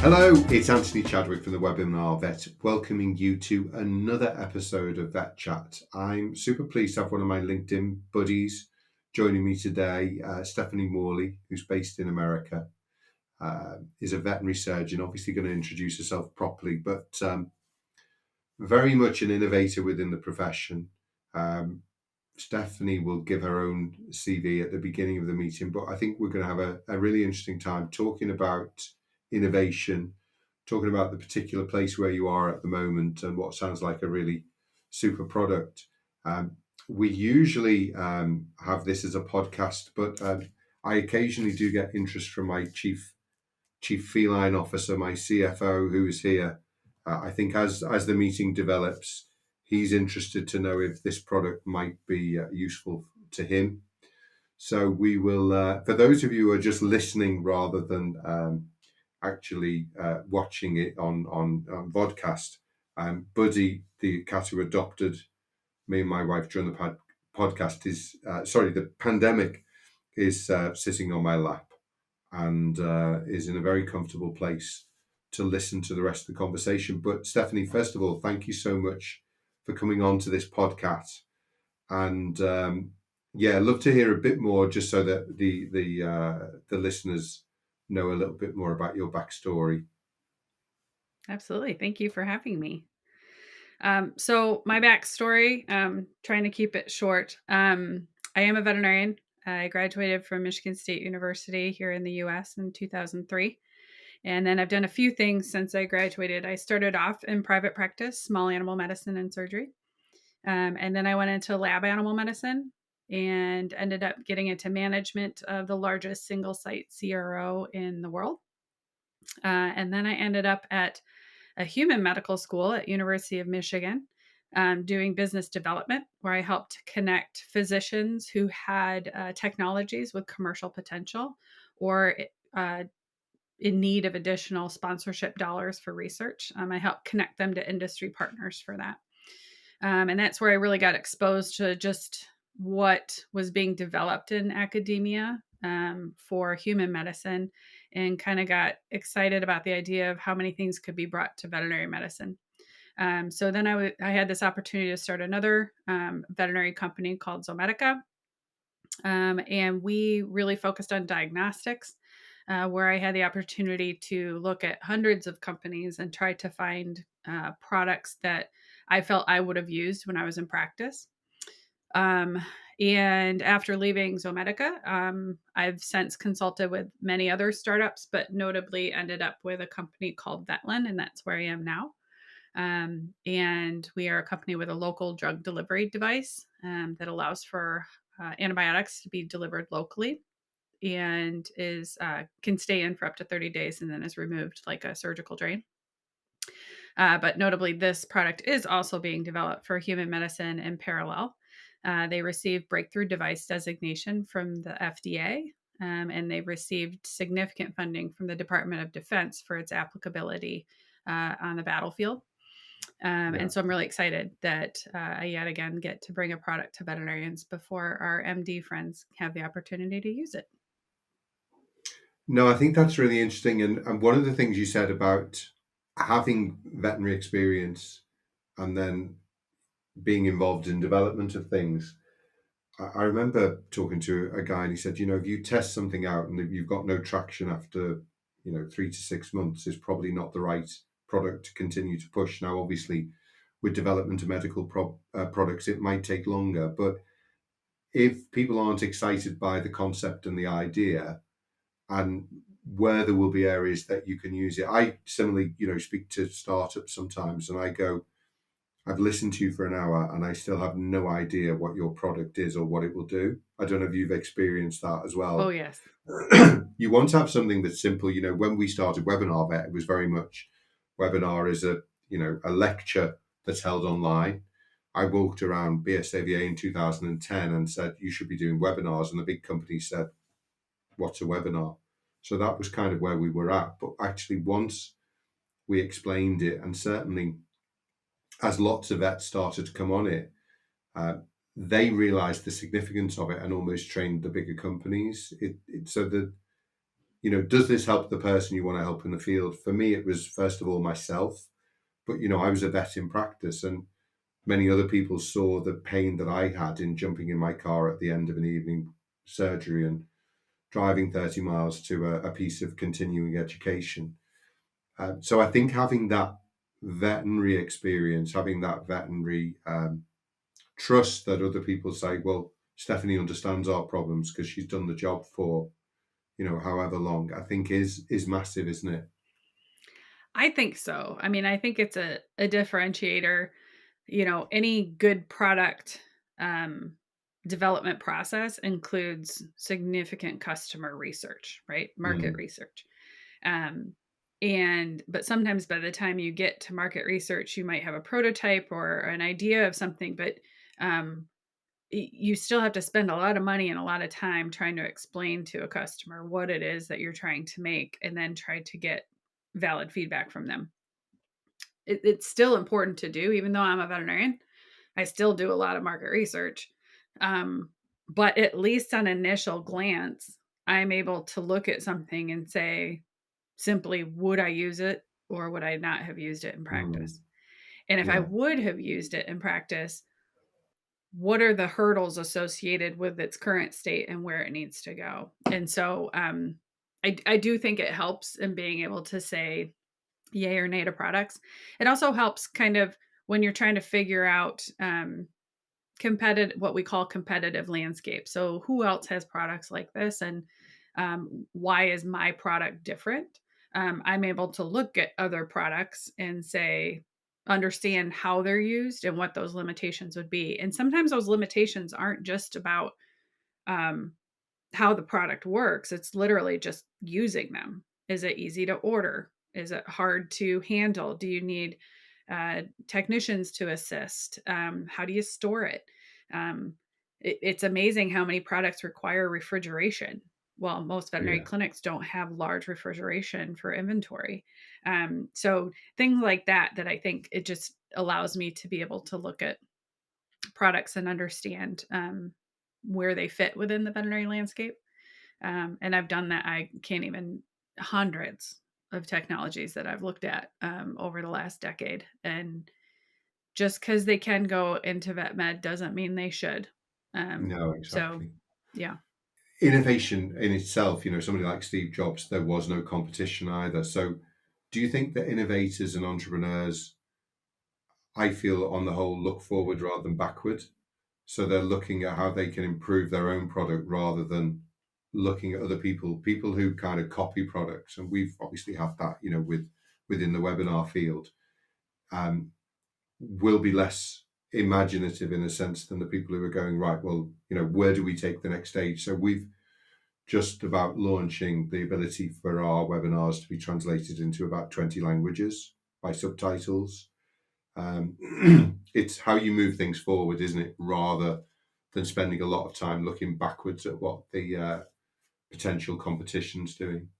Hello, it's Anthony Chadwick from the Webinar Vet, welcoming you to another episode of VETChat. I'm super pleased to have one of my LinkedIn buddies joining me today, Stephanie Morley, who's based in America, is a veterinary surgeon, obviously going to introduce herself properly, but very much an innovator within the profession. Stephanie will give her own CV at the beginning of the meeting, but I think we're going to have a really interesting time talking about innovation, talking about the particular place where you are at the moment and what sounds like a really super product. We usually have this as a podcast, but I occasionally do get interest from my chief feline officer, my CFO, who is here. I think as the meeting develops, he's interested to know if this product might be useful to him. So we will, for those of you who are just listening rather than actually watching it on vodcast, Buddy, the cat who adopted me and my wife during the podcast, is the pandemic, is sitting on my lap and is in a very comfortable place to listen to the rest of the conversation. But Stephanie, first of all, thank you so much for coming on to this podcast. And I'd love to hear a bit more, just so that the listeners know a little bit more about your backstory. Absolutely. Thank you for having me. So my backstory, trying to keep it short. I am a veterinarian. I graduated from Michigan State University here in the US in 2003. And then I've done a few things since I graduated. I started off in private practice, small animal medicine and surgery. And then I went into lab animal medicine and ended up getting into management of the largest single site CRO in the world. And then I ended up at a human medical school at University of Michigan, doing business development, where I helped connect physicians who had technologies with commercial potential or in need of additional sponsorship dollars for research. I helped connect them to industry partners for that. And that's where I really got exposed to just what was being developed in academia for human medicine, and kind of got excited about the idea of how many things could be brought to veterinary medicine. So then I had this opportunity to start another veterinary company called Zomedica. And we really focused on diagnostics, where I had the opportunity to look at hundreds of companies and try to find products that I felt I would have used when I was in practice. Um, and after leaving Zomedica, I've since consulted with many other startups, but notably ended up with a company called Vetlen, and that's where I am now. And we are a company with a local drug delivery device that allows for antibiotics to be delivered locally, and is can stay in for up to 30 days and then is removed like a surgical drain. But notably, this product is also being developed for human medicine in parallel. They received breakthrough device designation from the FDA, and they've received significant funding from the Department of Defense for its applicability on the battlefield. Yeah. And so I'm really excited that I yet again get to bring a product to veterinarians before our MD friends have the opportunity to use it. No, I think that's really interesting. And one of the things you said about having veterinary experience and then being involved in development of things. I remember talking to a guy and he said, if you test something out and if you've got no traction after, 3 to 6 months, it's probably not the right product to continue to push. Now, obviously, with development of medical products, it might take longer. But if people aren't excited by the concept and the idea, and where there will be areas that you can use it, I similarly, speak to startups sometimes, and I go, I've listened to you for an hour and I still have no idea what your product is or what it will do. I don't know if you've experienced that as Oh, well. yes. You want to have something that's simple. When we started Webinar Vet, it was very much webinar is a lecture that's held online. I walked around BSAVA in 2010 and said, you should be doing webinars. And the big company said, what's a webinar? So that was kind of where we were at. But actually, once we explained it, and certainly as lots of vets started to come on it, uh, they realized the significance of it and almost trained the bigger companies. So that does this help the person you want to help in the field? For me, it was first of all myself, but I was a vet in practice, and many other people saw the pain that I had in jumping in my car at the end of an evening surgery and driving 30 miles to a piece of continuing education. So I think having that veterinary experience, having that veterinary trust that other people say, well, Stephanie understands our problems because she's done the job for, however long, I think is massive, isn't it? I think so. I mean, I think it's a differentiator. Any good product um, development process includes significant customer research, right? Market Mm, research. Um, but sometimes by the time you get to market research, you might have a prototype or an idea of something, but um, you still have to spend a lot of money and a lot of time trying to explain to a customer what it is that you're trying to make and then try to get valid feedback from them. It's still important to do, even though I'm a veterinarian. I still do a lot of market research. Um, but at least on initial glance, I'm able to look at something and say simply, would I use it or would I not have used it in mm, practice? And if I yeah, would have used it in practice, what are the hurdles associated with its current state and where it needs to go? And so I do think it helps in being able to say yay or nay to products. It also helps kind of when you're trying to figure out competitive, what we call competitive landscape. So who else has products like this, and why is my product different? I'm able to look at other products and say, understand how they're used and what those limitations would be. And sometimes those limitations aren't just about um, how the product works. It's literally just using them. Is it easy to order? Is it hard to handle? Do you need technicians to assist? How do you store it? It's amazing how many products require refrigeration. Well, most veterinary yeah, clinics don't have large refrigeration for inventory. So things like that I think it just allows me to be able to look at products and understand where they fit within the veterinary landscape. And I've done that. I can't even hundreds of technologies that I've looked at over the last decade. And just because they can go into vet med doesn't mean they should. no, So, exactly. yeah. Innovation in itself, somebody like Steve Jobs, there was no competition either. So, do you think that innovators and entrepreneurs, I feel on the whole, look forward rather than backward? So they're looking at how they can improve their own product rather than looking at other people who kind of copy products. And we've obviously had that, within the webinar field, um, will be less imaginative in a sense than the people who are going, right, well, where do we take the next stage? So we've just about launching the ability for our webinars to be translated into about 20 languages by subtitles. It's how you move things forward, isn't it? Rather than spending a lot of time looking backwards at what the potential competition's doing.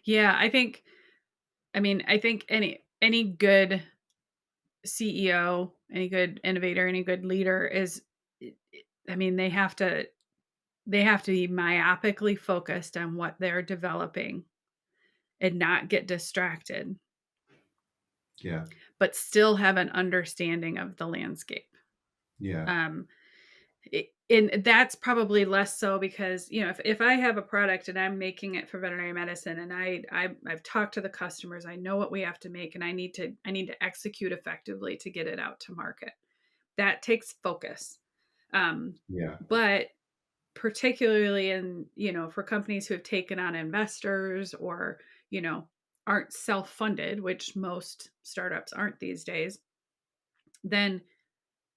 Yeah, I think any good CEO, any good innovator, any good leader is I mean, they have to be myopically focused on what they're developing and not get distracted, Yeah, but still have an understanding of the landscape. yeah, Um, and that's probably less so because if I have a product and I'm making it for veterinary medicine and I've talked to the customers, I know what we have to make, and I need to execute effectively to get it out to market. That takes focus. yeah, But particularly in for companies who have taken on investors or you know aren't self-funded, which most startups aren't these days, then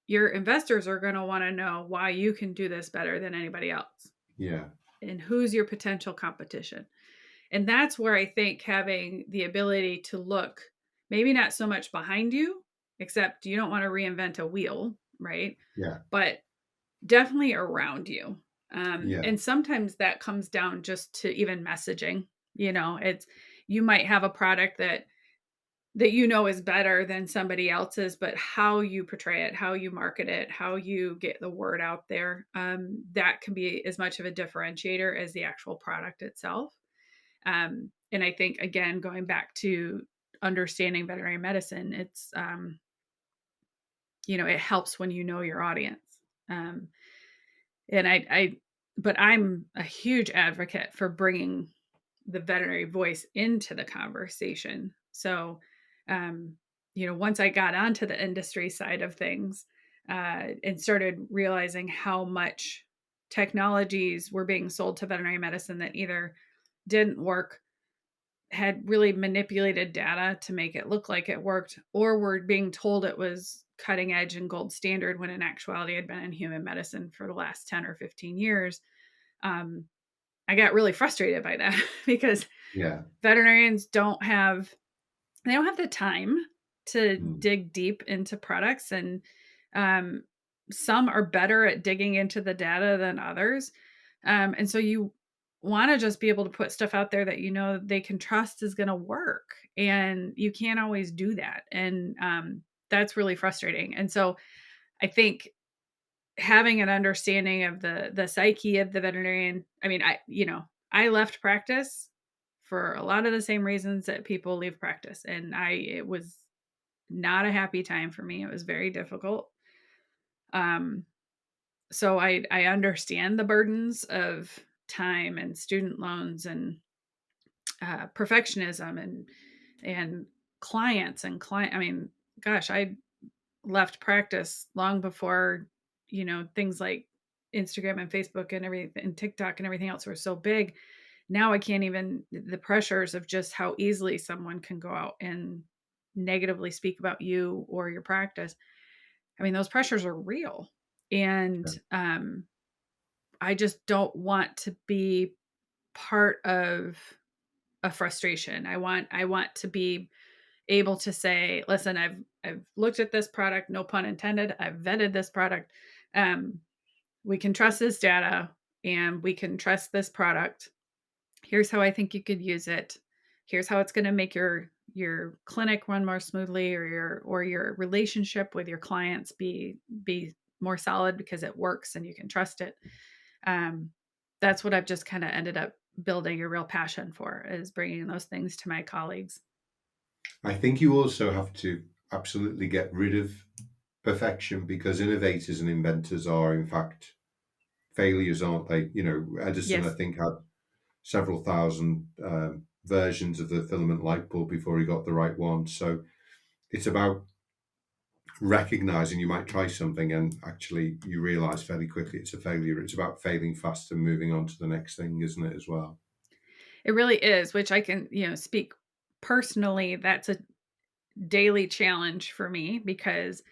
your investors are going to want to know why you can do this better than anybody else yeah, and who's your potential competition. And that's where I think having the ability to look maybe not so much behind you, except you don't want to reinvent a wheel, right? yeah, But definitely around you. yeah, And sometimes that comes down just to even messaging. It's you might have a product that is better than somebody else's, but how you portray it, how you market it, how you get the word out there, that can be as much of a differentiator as the actual product itself. And I think, again, going back to understanding veterinary medicine, it helps when you know your audience. Um, and but I'm a huge advocate for bringing the veterinary voice into the conversation. So, um, once I got onto the industry side of things, and started realizing how much technologies were being sold to veterinary medicine that either didn't work, had really manipulated data to make it look like it worked, or were being told it was cutting edge and gold standard when in actuality had been in human medicine for the last 10 or 15 years. um, I got really frustrated by that because Yeah. veterinarians don't have the time to Mm. dig deep into products, and um, some are better at digging into the data than others. And so you want to just be able to put stuff out there that they can trust is going to work, and you can't always do that, and that's really frustrating. And so I think having an understanding of the psyche of the veterinarian. I mean, I left practice for a lot of the same reasons that people leave practice, and it was not a happy time for me. It was very difficult. Um, so I understand the burdens of time and student loans and perfectionism and client. I mean, gosh, I left practice long before things like Instagram and Facebook and everything and TikTok and everything else were so big. Now I can't even, the pressures of just how easily someone can go out and negatively speak about you or your practice. I mean, those pressures are real. And I just don't want to be part of a frustration. I want to be able to say, listen, I've looked at this product, no pun intended. I've vetted this product. Um, we can trust this data and we can trust this product. Here's how I think you could use it. Here's how it's going to make your clinic run more smoothly, or your relationship with your clients be more solid because it works and you can trust it. Um, that's what I've just kind of ended up building a real passion for, is bringing those things to my colleagues. I think you also have to absolutely get rid of perfection, because innovators and inventors are, in fact, failures, aren't they? Edison, I Yes. think, had several thousand versions of the filament light bulb before he got the right one. So it's about recognizing you might try something and actually you realize fairly quickly it's a failure. It's about failing fast and moving on to the next thing, isn't it, as well? It really is, which I can, speak personally. That's a daily challenge for me because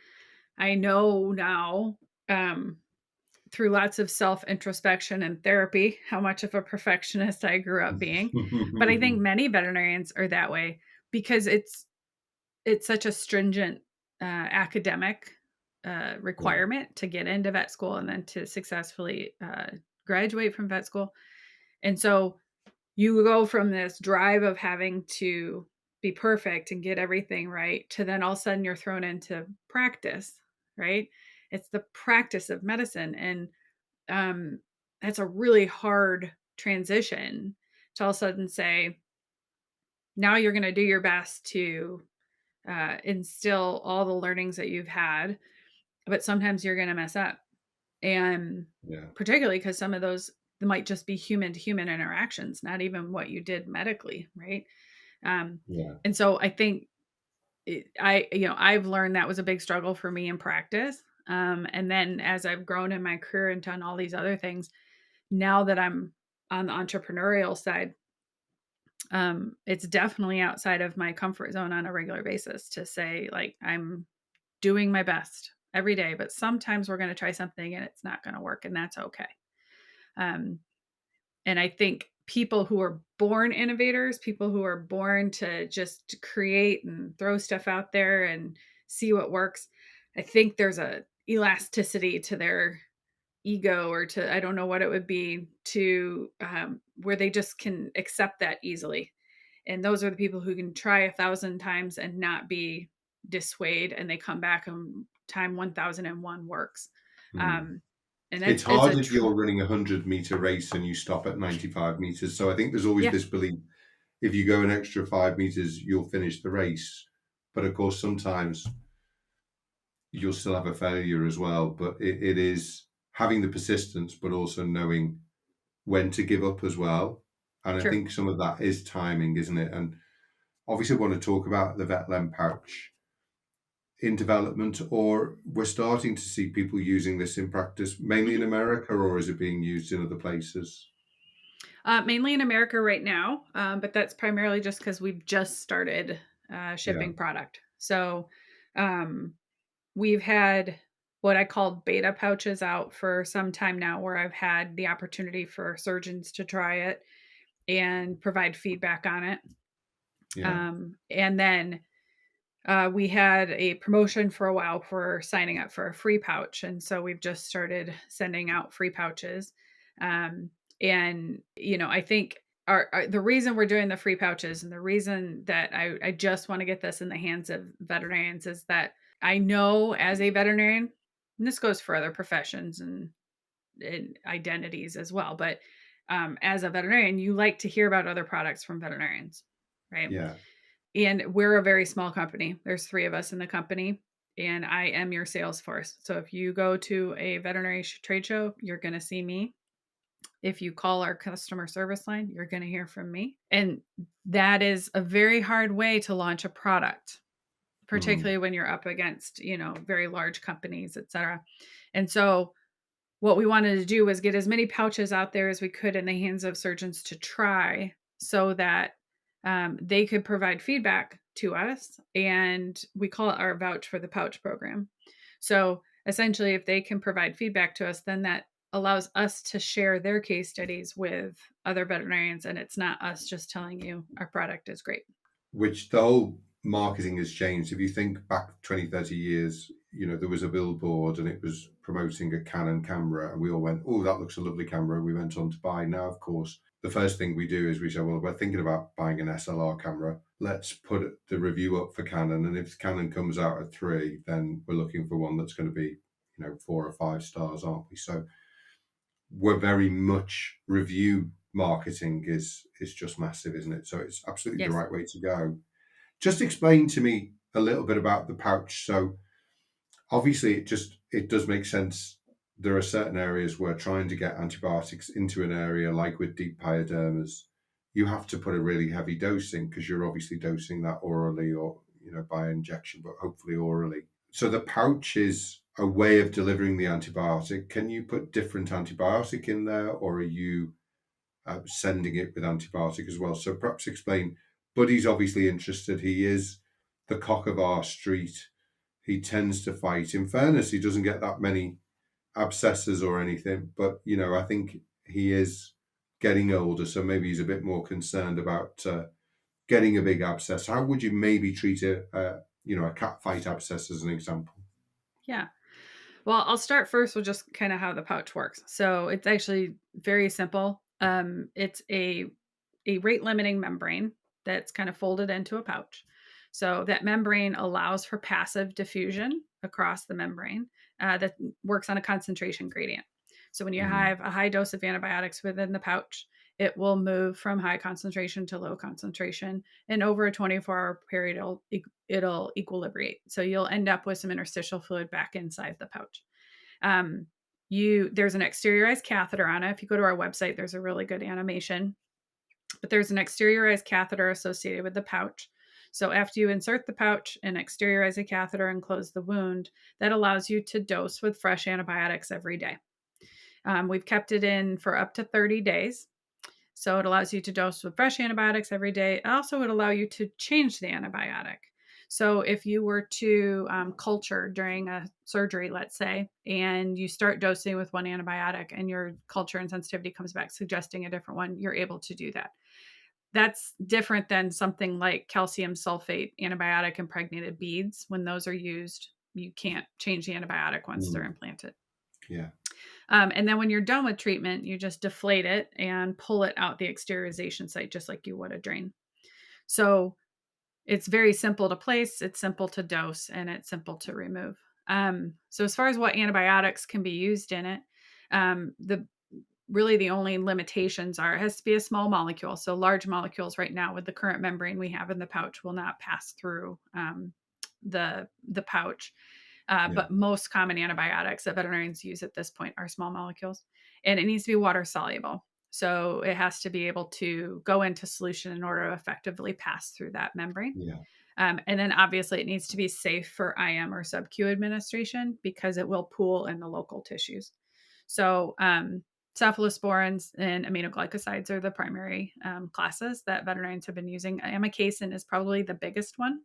I know now, um, through lots of self introspection and therapy, how much of a perfectionist I grew up being. But I think many veterinarians are that way because it's such a stringent academic Yeah, requirement to get into vet school and then to successfully graduate from vet school. And so you go from this drive of having to be perfect and get everything right to then all of a sudden you're thrown into practice, right? It's the practice of medicine. And um, that's a really hard transition to all of a sudden say, now you're going to do your best to instill all the learnings that you've had, but sometimes you're going to mess up. And yeah, particularly because some of those might just be human to human interactions, not even what you did medically, right? Um, yeah. and so I think I've learned that was a big struggle for me in practice. And then as I've grown in my career and done all these other things, now that I'm on the entrepreneurial side, it's definitely outside of my comfort zone on a regular basis to say, like, I'm doing my best every day, but sometimes we're going to try something and it's not going to work, and that's okay. Um, and I think people who are born innovators, people who are born to just create and throw stuff out there and see what works, I think there's a elasticity to their ego, or to, I don't know what it would be, to where they just can accept that easily. And those are the people who can try 1,000 times and not be dissuade, and they come back and time 1,001 works. Mm. um, and It's it's hard a if you're running a 100-meter race and you stop at 95 meters. So I think there's always yeah. this belief. if you go an extra 5 meters, you'll finish the race. But of course, sometimes you'll still have a failure as well. But it is having the persistence, but also knowing when to give up as well. And I True. think some of that is timing, isn't it? And obviously, I want to talk about the Vetlen pouch in development, or we're starting to see people using this in practice, mainly in Mhm. America, or is it being used in other places? Mainly in America right now, but that's primarily just because we've just started Yeah, shipping product. So um, we've had what I call beta pouches out for some time now, where I've had the opportunity for surgeons to try it and provide feedback on it. yeah, And then we had a promotion for a while for signing up for a free pouch. And so we've just started sending out free pouches. Um, and, I think the reason we're doing the free pouches and the reason that I just want to get this in the hands of veterinarians is that I know as a veterinarian, and this goes for other professions and identities as well, but as a veterinarian, you like to hear about other products from veterinarians, right? yeah. And we're a very small company. There's 3 of us in the company, and I am your sales force. So if you go to a veterinary trade show, you're going to see me. If you call our customer service line, you're going to hear from me. And that is a very hard way to launch a product, Mm. particularly when you're up against, very large companies, et cetera. And so what we wanted to do was get as many pouches out there as we could in the hands of surgeons to try so that they could provide feedback to us. And we call it our vouch for the pouch program. So essentially, if they can provide feedback to us, then that allows us to share their case studies with other veterinarians. And it's not us just telling you our product is great. Which the whole marketing has changed. If you think back 20, 30 years, there was a billboard and it was promoting a Canon camera, and we all went, oh, that looks a lovely camera. We went on to buy. Now, of course, the first thing we do is we say, well, we're thinking about buying an SLR camera. Let's put the review up for Canon. And if Canon comes out at 3, then we're looking for one that's going to be, 4 or 5 stars, aren't we? So we're very much review marketing is just massive, isn't it? So it's absolutely the Yes. right way to go. Just explain to me a little bit about the pouch. So obviously it does make sense. There are certain areas where trying to get antibiotics into an area, like with deep pyodermas, you have to put a really heavy dosing because you're obviously dosing that orally or by injection, but hopefully orally. So the pouch is a way of delivering the antibiotic. Can you put different antibiotic in there, or are you sending it with antibiotic as well? So perhaps explain. Buddy's obviously interested. He is the cock of our street. He tends to fight. In fairness, he doesn't get that many abscesses or anything, but I think he is getting older, so maybe he's a bit more concerned about getting a big abscess. How would you maybe treat a cat fight abscess as an example? Yeah. Well, I'll start first with just kind of how the pouch works. So it's actually very simple. It's a rate limiting membrane that's kind of folded into a pouch. So that membrane allows for passive diffusion across the membrane that works on a concentration gradient. So when you Mm. have a high dose of antibiotics within the pouch, it will move from high concentration to low concentration, and over a 24-hour period, it'll equilibrate. So you'll end up with some interstitial fluid back inside the pouch. Um, there's an exteriorized catheter on it. If you go to our website, there's a really good animation, but there's an exteriorized catheter associated with the pouch. So after you insert the pouch and exteriorize a catheter and close the wound, that allows you to dose with fresh antibiotics every day. We've kept it in for up to 30 days. So it allows you to dose with fresh antibiotics every day. Also, it would allow you to change the antibiotic. So if you were to culture during a surgery, let's say, and you start dosing with one antibiotic and your culture and sensitivity comes back suggesting a different one, you're able to do that. That's different than something like calcium sulfate antibiotic impregnated beads. When those are used, you can't change the antibiotic once they're Mm. implanted. Yeah. And then when you're done with treatment, you just deflate it and pull it out the exteriorization site, just like you would a drain. So it's very simple to place, it's simple to dose, and it's simple to remove. So as far as what antibiotics can be used in it, the really the only limitations are it has to be a small molecule. So large molecules right now with the current membrane we have in the pouch will not pass through the pouch. Yeah. But most common antibiotics that veterinarians use at this point are small molecules, and it needs to be water soluble. So it has to be able to go into solution in order to effectively pass through that membrane. Yeah. And then obviously it needs to be safe for IM or sub-Q administration because it will pool in the local tissues. So cephalosporins and aminoglycosides are the primary classes that veterinarians have been using. Amikacin is probably the biggest one.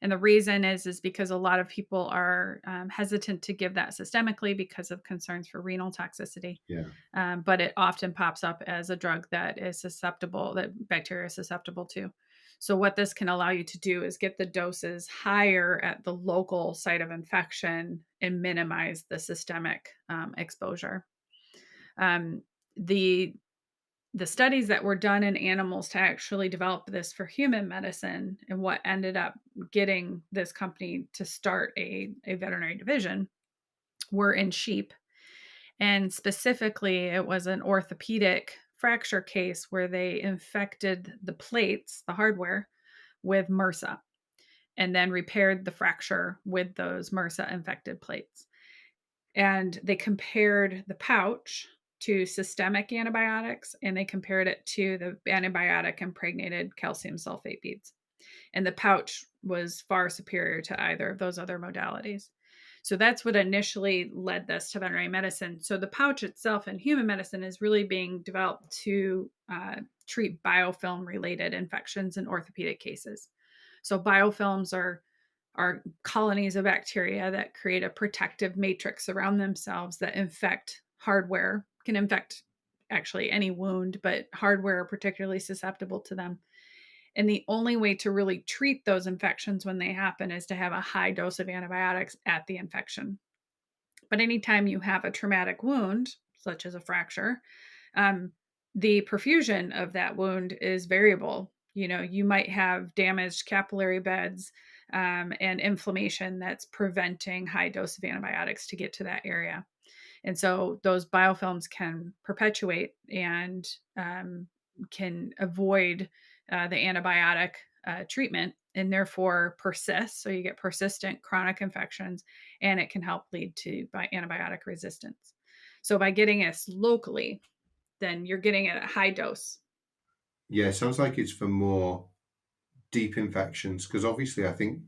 And the reason is because a lot of people are hesitant to give that systemically because of concerns for renal toxicity. Yeah. But it often pops up as a drug that is susceptible, that bacteria is susceptible to. So what this can allow you to do is get the doses higher at the local site of infection and minimize the systemic exposure. Um, the the studies that were done in animals to actually develop this for human medicine and what ended up getting this company to start a veterinary division were in sheep. And specifically, it was an orthopedic fracture case where they infected the plates, the hardware, with MRSA and then repaired the fracture with those MRSA infected plates. And they compared the pouch to systemic antibiotics and they compared it to the antibiotic impregnated calcium sulfate beads. And the pouch was far superior to either of those other modalities. So that's what initially led this to veterinary medicine. So the pouch itself in human medicine is really being developed to treat biofilm related infections in orthopedic cases. So biofilms are colonies of bacteria that create a protective matrix around themselves that infect hardware, can infect actually any wound, but hardware are particularly susceptible to them. And the only way to really treat those infections when they happen is to have a high dose of antibiotics at the infection. But anytime you have a traumatic wound, such as a fracture, um, the perfusion of that wound is variable. You know, you might have damaged capillary beds and inflammation that's preventing high dose of antibiotics to get to that area. And so those biofilms can perpetuate and can avoid the antibiotic treatment and therefore persist. So you get persistent chronic infections and it can help lead to antibiotic resistance. So by getting this locally, then you're getting it at a high dose. Yeah. It sounds like it's for more deep infections because obviously I think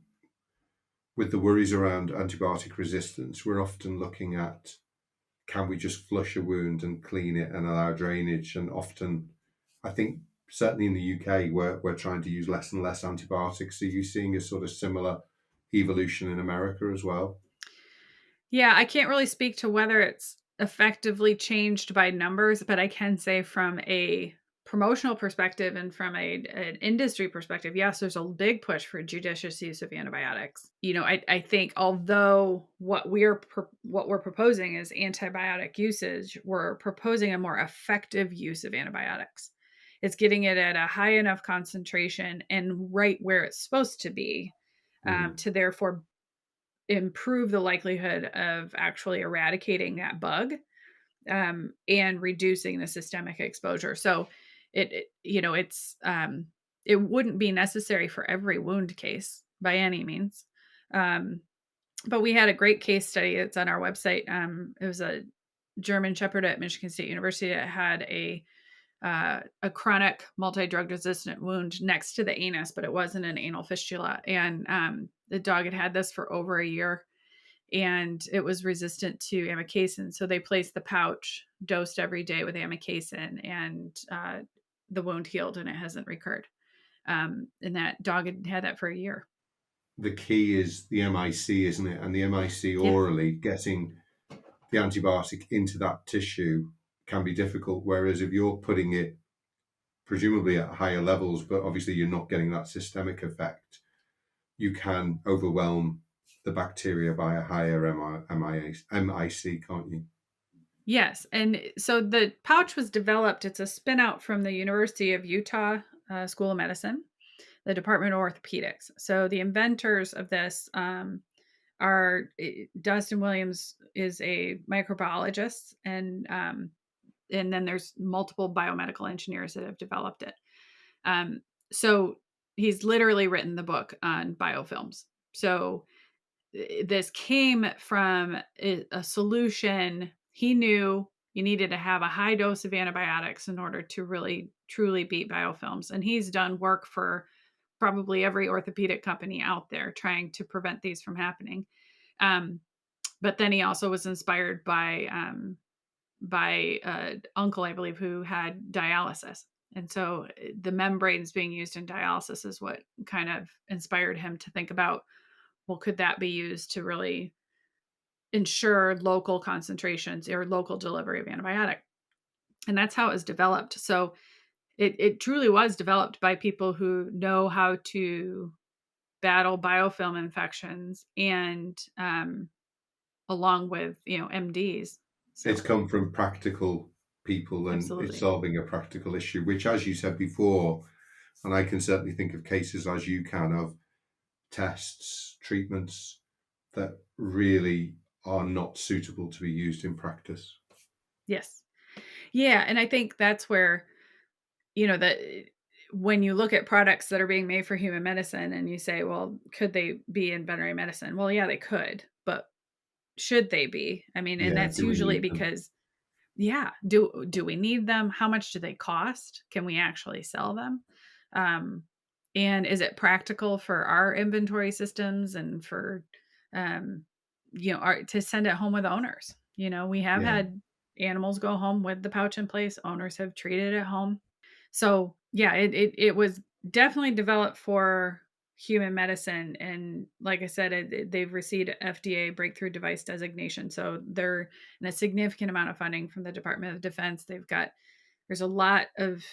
with the worries around antibiotic resistance, we're often looking at can we just flush a wound and clean it and allow drainage? And often, I think certainly in the UK, we're trying to use less and less antibiotics. Are you seeing a sort of similar evolution in America as well? Yeah, I can't really speak to whether it's effectively changed by numbers, but I can say from a promotional perspective and from an industry perspective, yes, there's a big push for judicious use of antibiotics. You know, I think although what we're proposing is antibiotic usage, we're proposing a more effective use of antibiotics. It's getting it at a high enough concentration and right where it's supposed to be Hmm. to therefore improve the likelihood of actually eradicating that bug and reducing the systemic exposure. So it wouldn't be necessary for every wound case by any means. Um, but we had a great case study. It's on our website. It was a German Shepherd at Michigan State University that had a chronic multi-drug resistant wound next to the anus, but it wasn't an anal fistula. And the dog had this for over a year and it was resistant to amikacin. So they placed the pouch, dosed every day with amikacin, and the wound healed and it hasn't recurred. And that dog had had that for a year. The key is the MIC, isn't it? And the MIC Yeah. orally, getting the antibiotic into that tissue can be difficult. Whereas if you're putting it presumably at higher levels, but obviously you're not getting that systemic effect, you can overwhelm the bacteria by a higher MIC, can't you? Yes. And so the pouch was developed, it's a spin out from the University of Utah School of Medicine, the Department of Orthopedics. So the inventors of this are Dustin Williams is a microbiologist and and then there's multiple biomedical engineers that have developed it. So he's literally written the book on biofilms. So this came from a solution. He knew you needed to have a high dose of antibiotics in order to really truly beat biofilms. And he's done work for probably every orthopedic company out there trying to prevent these from happening. But then he also was inspired by uncle, I believe, who had dialysis. And so the membranes being used in dialysis is what kind of inspired him to think about, well, could that be used to really ensure local concentrations or local delivery of antibiotic? And that's how it was developed. So it truly was developed by people who know how to battle biofilm infections and along with, MDs. It's So come from practical people and it's absolutely. solving a practical issue, which, as you said before, and I can certainly think of cases as you can of tests, treatments that really are not suitable to be used in practice. Yes. Yeah. And I think that's where, that when you look at products that are being made for human medicine and you say, well, could they be in veterinary medicine? Well, yeah, they could, but should they be? I mean, and Yeah, that's do we usually need them? because, yeah, do we need them? How much do they cost? Can we actually sell them? Um, and is it practical for our inventory systems and for, um, to send it home with owners? We have Yeah. had animals go home with the pouch in place. Owners have treated it home. So, yeah, it was definitely developed for human medicine, and like I said, they've received FDA breakthrough device designation, so they're in a significant amount of funding from the Department of Defense. There's a lot of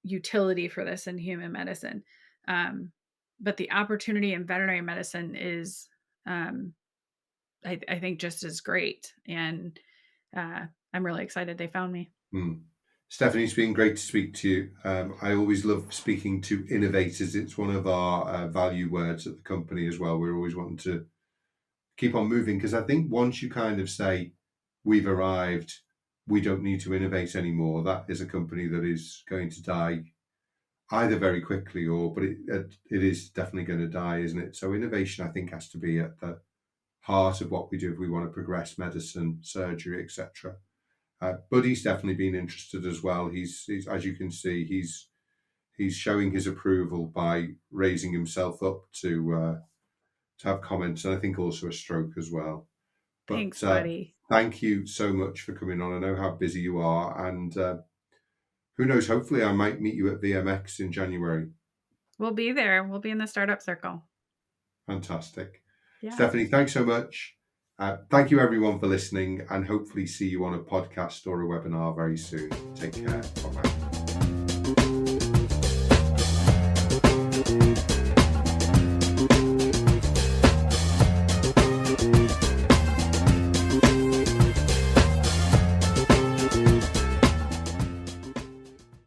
utility for this in human medicine, but the opportunity in veterinary medicine is, um, I think, just as great, and I'm really excited they found me. Mm. Stephanie, it's been great to speak to you. I always love speaking to innovators. It's one of our value words at the company as well. We're always wanting to keep on moving because I think once you kind of say, we've arrived, we don't need to innovate anymore, that is a company that is going to die either very quickly but it is definitely going to die, isn't it? So innovation, I think, has to be at the heart of what we do if we want to progress medicine, surgery, etc. Buddy's definitely been interested as well. He's as you can see, he's showing his approval by raising himself up to have comments, and I think also a stroke as well. But Thanks, buddy. thank you so much for coming on. I know how busy you are, and who knows? Hopefully, I might meet you at VMX in January. We'll be there. We'll be in the startup circle. Fantastic, Yeah. Stephanie. Thanks so much. Thank you everyone for listening, and hopefully see you on a podcast or a webinar very soon. Take care. Bye bye.